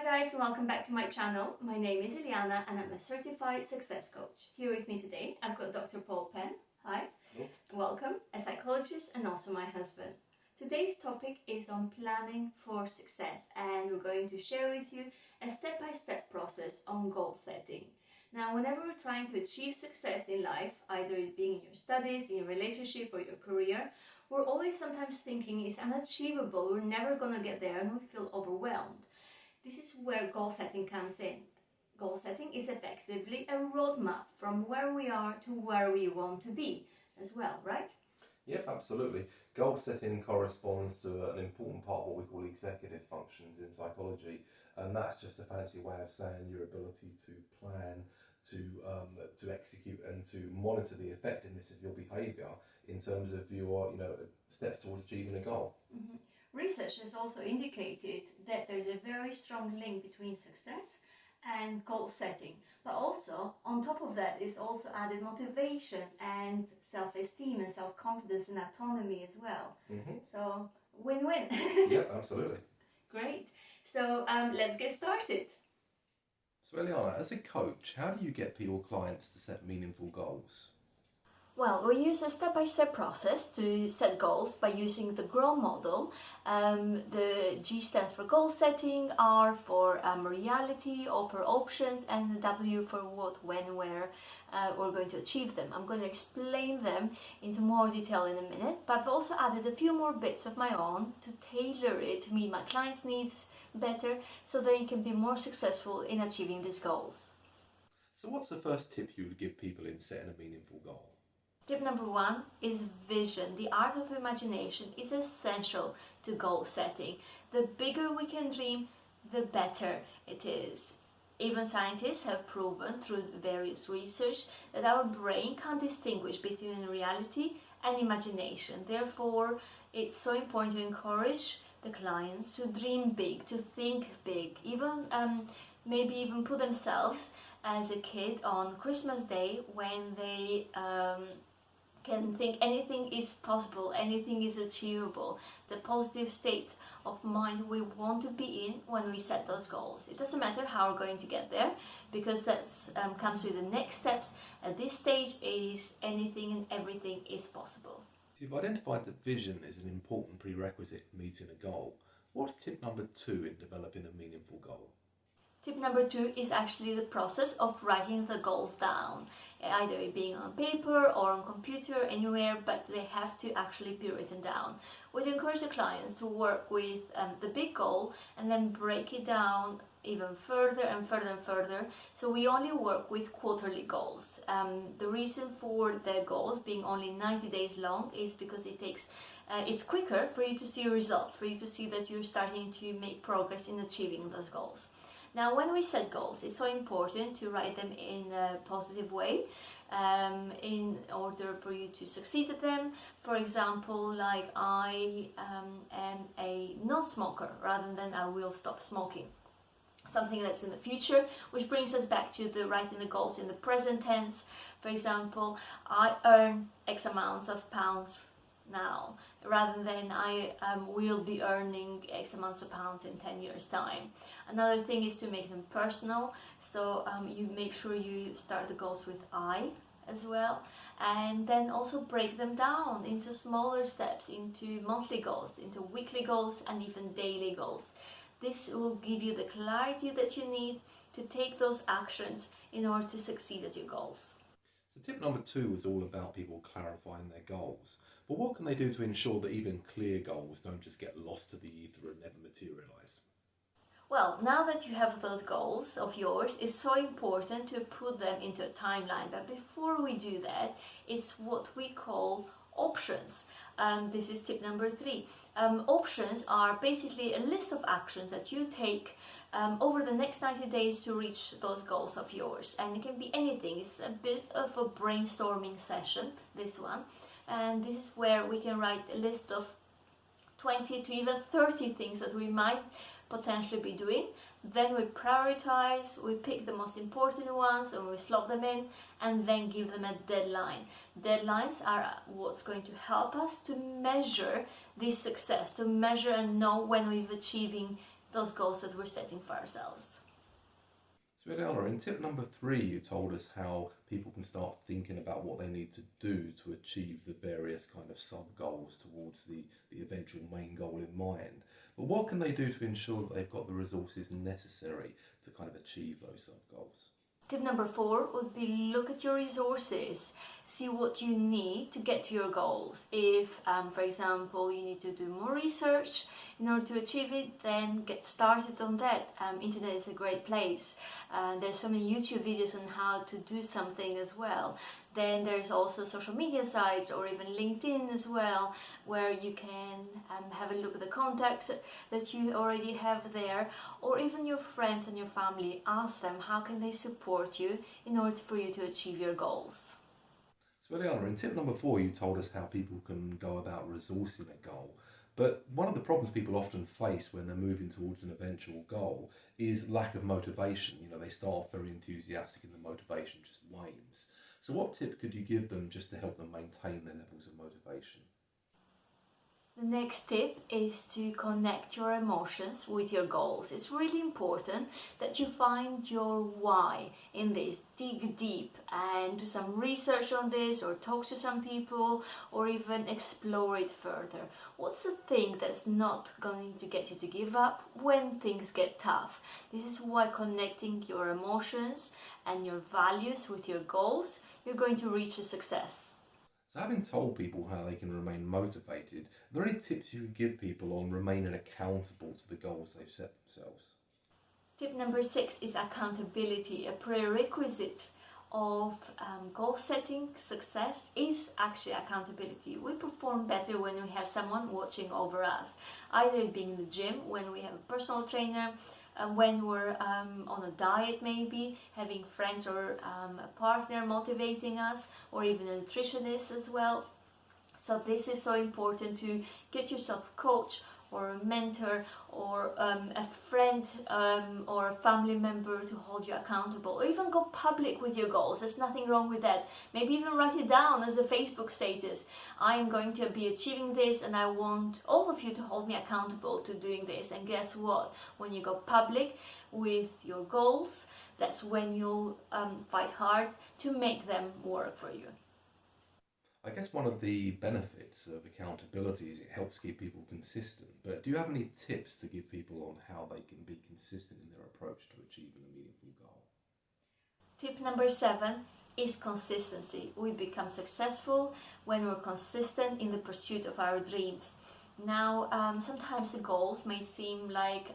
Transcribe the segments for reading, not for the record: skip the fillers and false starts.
Hi guys, welcome back to my channel. My name is Eliana and I'm a certified success coach. Here with me today I've got Dr. Penn. Hi. Hello. Welcome, a psychologist and also my husband. Today's topic is on planning for success and we're going to share with you a step-by-step process on goal setting. Now, whenever we're trying to achieve success in life, either it being in your studies, in your relationship or your career, we're always sometimes thinking it's unachievable, we're never going to get there and we feel overwhelmed. This is where goal setting comes in. Goal setting is effectively a roadmap from where we are to where we want to be as well, right? Yep, absolutely. Goal setting corresponds to an important part of what we call executive functions in psychology, and that's just a fancy way of saying your ability to plan, to execute, and to monitor the effectiveness of your behaviour in terms of your steps towards achieving a goal. Mm-hmm. Research has also indicated that there's a very strong link between success and goal setting, but also on top of that is also added motivation and self-esteem and self-confidence and autonomy as well. Mm-hmm. So win-win. Yeah, absolutely. Great. So let's get started. So Eliana, as a coach, how do you get your clients to set meaningful goals? Well, we use a step-by-step process to set goals by using the GROW model. The G stands for goal setting, R for reality, O for options, and the W for what, when, where we're going to achieve them. I'm going to explain them into more detail in a minute, but I've also added a few more bits of my own to tailor it to meet my clients' needs better so they can be more successful in achieving these goals. So what's the first tip you would give people in setting a meaningful goal? Tip number one is vision. The art of imagination is essential to goal setting. The bigger we can dream, the better it is. Even scientists have proven through various research that our brain can't distinguish between reality and imagination. Therefore, it's so important to encourage the clients to dream big, to think big, even maybe even put themselves as a kid on Christmas Day when they can think anything is possible, anything is achievable, the positive state of mind we want to be in when we set those goals. It doesn't matter how we're going to get there, because that comes with the next steps. At this stage is anything and everything is possible. So you've identified that vision is an important prerequisite in meeting a goal. What's tip number 2 in developing a meaningful goal? Tip number 2 is actually the process of writing the goals down, either it being on paper or on computer, anywhere, but they have to actually be written down. We encourage the clients to work with the big goal and then break it down even further and further and further. So we only work with quarterly goals. The reason for the goals being only 90 days long is because it's quicker for you to see results, for you to see that you're starting to make progress in achieving those goals. Now, when we set goals, it's so important to write them in a positive way in order for you to succeed at them. For example, like I am a non-smoker rather than I will stop smoking. Something that's in the future, which brings us back to the writing the goals in the present tense. For example, I earn X amounts of pounds now, rather than I will be earning X amounts of pounds in 10 years time. Another thing is to make them personal, so you make sure you start the goals with I as well, and then also break them down into smaller steps, into monthly goals, into weekly goals, and even daily goals. This will give you the clarity that you need to take those actions in order to succeed at your goals. So tip number 2 was all about people clarifying their goals. But what can they do to ensure that even clear goals don't just get lost to the ether and never materialise? Well, now that you have those goals of yours, it's so important to put them into a timeline. But before we do that, it's what we call options. This is tip number 3. Options are basically a list of actions that you take over the next 90 days to reach those goals of yours. And it can be anything. It's a bit of a brainstorming session, this one. And this is where we can write a list of 20 to even 30 things that we might potentially be doing. Then we prioritize, we pick the most important ones and we slot them in and then give them a deadline. Deadlines are what's going to help us to measure this success, to measure and know when we've achieving those goals that we're setting for ourselves. So Eliana, in tip number 3, you told us how people can start thinking about what they need to do to achieve the various kind of sub-goals towards the eventual main goal in mind. But what can they do to ensure that they've got the resources necessary to kind of achieve those sub-goals? Tip number 4 would be look at your resources, see what you need to get to your goals. If, for example, you need to do more research in order to achieve it, then get started on that. Internet is a great place. There's so many YouTube videos on how to do something as well. Then there's also social media sites or even LinkedIn as well, where you can have a look at the contacts that you already have there, or even your friends and your family. Ask them how can they support you in order for you to achieve your goals. So Eliana, in tip number 4, you told us how people can go about resourcing a goal. But one of the problems people often face when they're moving towards an eventual goal is lack of motivation. You know, they start off very enthusiastic and the motivation just wanes. So what tip could you give them just to help them maintain their levels of motivation? The next tip is to connect your emotions with your goals. It's really important that you find your why in this. Dig deep and do some research on this, or talk to some people, or even explore it further. What's the thing that's not going to get you to give up when things get tough? This is why connecting your emotions and your values with your goals, you're going to reach a success. So having told people how they can remain motivated, are there any tips you could give people on remaining accountable to the goals they've set themselves? Tip number 6 is accountability. A prerequisite of goal setting success is actually accountability. We perform better when we have someone watching over us, either being in the gym, when we have a personal trainer, when we're on a diet, maybe having friends or a partner motivating us, or even a nutritionist as well. So this is so important to get yourself a coach or a mentor or a friend or a family member to hold you accountable, or even go public with your goals. There's nothing wrong with that. Maybe even write it down as a Facebook status. I am going to be achieving this and I want all of you to hold me accountable to doing this. And guess what? When you go public with your goals, that's when you'll fight hard to make them work for you. I guess one of the benefits of accountability is it helps keep people consistent. But do you have any tips to give people on how they can be consistent in their approach to achieving a meaningful goal? Tip number 7 is consistency. We become successful when we're consistent in the pursuit of our dreams. Now, sometimes the goals may seem like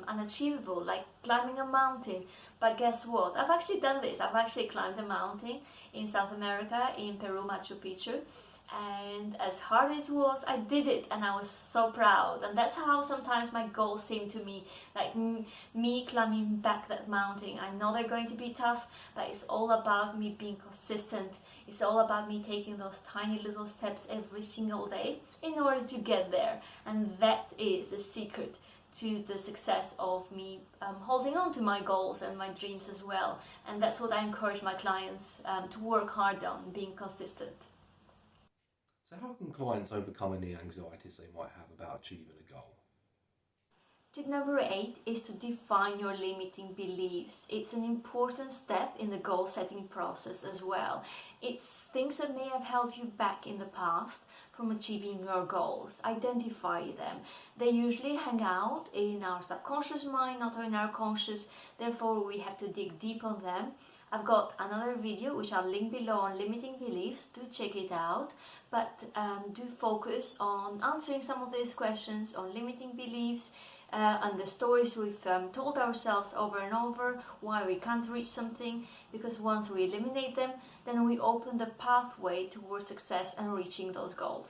unachievable, like climbing a mountain. But guess what? I've actually done this. I've actually climbed a mountain in South America, in Peru, Machu Picchu. And as hard as it was, I did it, and I was so proud. And that's how sometimes my goals seem to me, like me climbing back that mountain. I know they're going to be tough, but it's all about me being consistent. It's all about me taking those tiny little steps every single day in order to get there. And that is the secret to the success of me holding on to my goals and my dreams as well. And that's what I encourage my clients to work hard on, being consistent. So how can clients overcome any anxieties they might have about achieving a goal? Tip number 8 is to define your limiting beliefs. It's an important step in the goal setting process as well. It's things that may have held you back in the past from achieving your goals. Identify them. They usually hang out in our subconscious mind, not in our conscious. Therefore, we have to dig deep on them. I've got another video which I'll link below on limiting beliefs. Do check it out, but do focus on answering some of these questions on limiting beliefs and the stories we've told ourselves over and over, why we can't reach something, because once we eliminate them, then we open the pathway towards success and reaching those goals.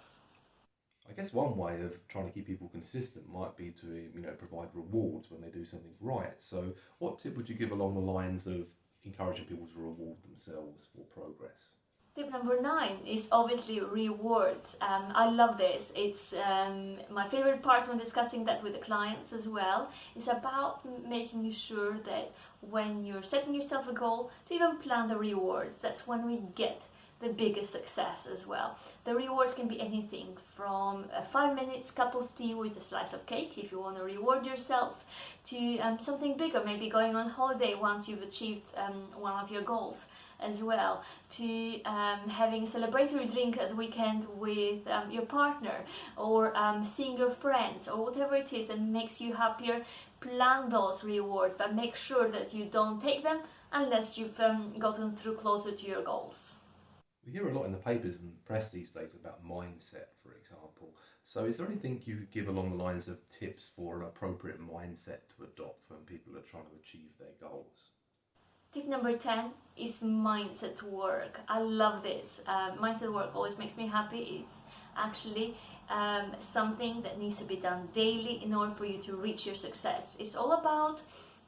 I guess one way of trying to keep people consistent might be to provide rewards when they do something right. So what tip would you give along the lines of encouraging people to reward themselves for progress? Tip number 9 is obviously rewards. I love this. It's my favorite part when discussing that with the clients as well. It's about making sure that when you're setting yourself a goal, to even plan the rewards. That's when we get the biggest success as well. The rewards can be anything from a 5 minutes cup of tea with a slice of cake if you want to reward yourself, to something bigger, maybe going on holiday once you've achieved one of your goals as well, to having a celebratory drink at the weekend with your partner, or seeing your friends, or whatever it is that makes you happier. Plan those rewards, but make sure that you don't take them unless you've gotten through closer to your goals. We hear a lot in the papers and press these days about mindset, for example. So is there anything you could give along the lines of tips for an appropriate mindset to adopt when people are trying to achieve their goals? Tip number 10 is mindset work. I love this. Mindset work always makes me happy. It's actually something that needs to be done daily in order for you to reach your success. It's all about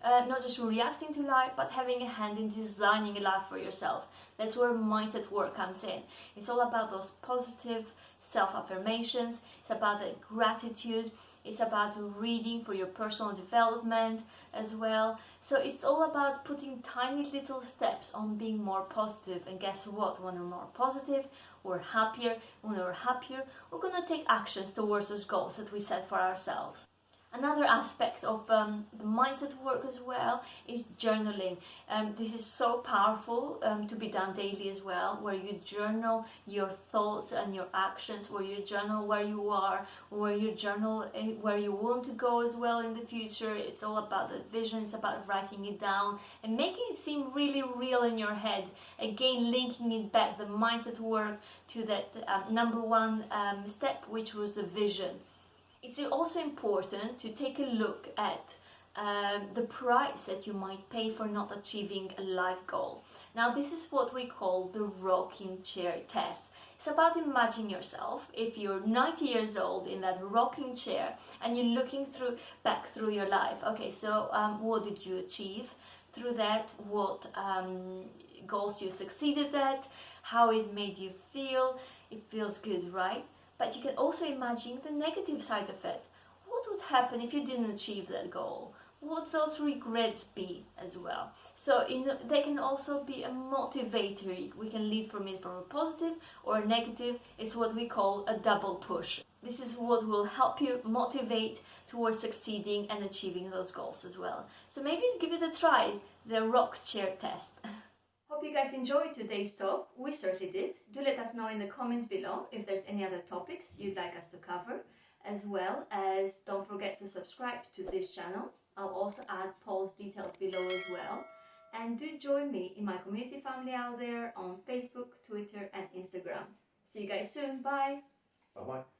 not just reacting to life, but having a hand in designing a life for yourself. That's where mindset work comes in. It's all about those positive self-affirmations. It's about the gratitude. It's about reading for your personal development as well. So it's all about putting tiny little steps on being more positive. And guess what? When we're more positive, we're happier. When we're happier, we're going to take actions towards those goals that we set for ourselves. Another aspect of the mindset work as well is journaling. This is so powerful to be done daily as well, where you journal your thoughts and your actions, where you journal where you are, where you journal where you want to go as well in the future. It's all about the vision, it's about writing it down and making it seem really real in your head. Again, linking it back, the mindset work, to that number one step, which was the vision. It's also important to take a look at the price that you might pay for not achieving a life goal. Now, this is what we call the rocking chair test. It's about imagining yourself, if you're 90 years old in that rocking chair and you're looking back through your life. Okay, so what did you achieve through that? What goals you succeeded at? How it made you feel? It feels good, right? But you can also imagine the negative side of it. What would happen if you didn't achieve that goal? What would those regrets be as well? So they can also be a motivator. We can lead from it from a positive or a negative. It's what we call a double push. This is what will help you motivate towards succeeding and achieving those goals as well. So maybe give it a try, the rock chair test. Hope you guys enjoyed today's talk. We certainly did. Do let us know in the comments below if there's any other topics you'd like us to cover, as well as don't forget to subscribe to this channel. I'll also add Paul's details below as well. And do join me in my community family out there on Facebook, Twitter and Instagram. See you guys soon. Bye. Bye-bye.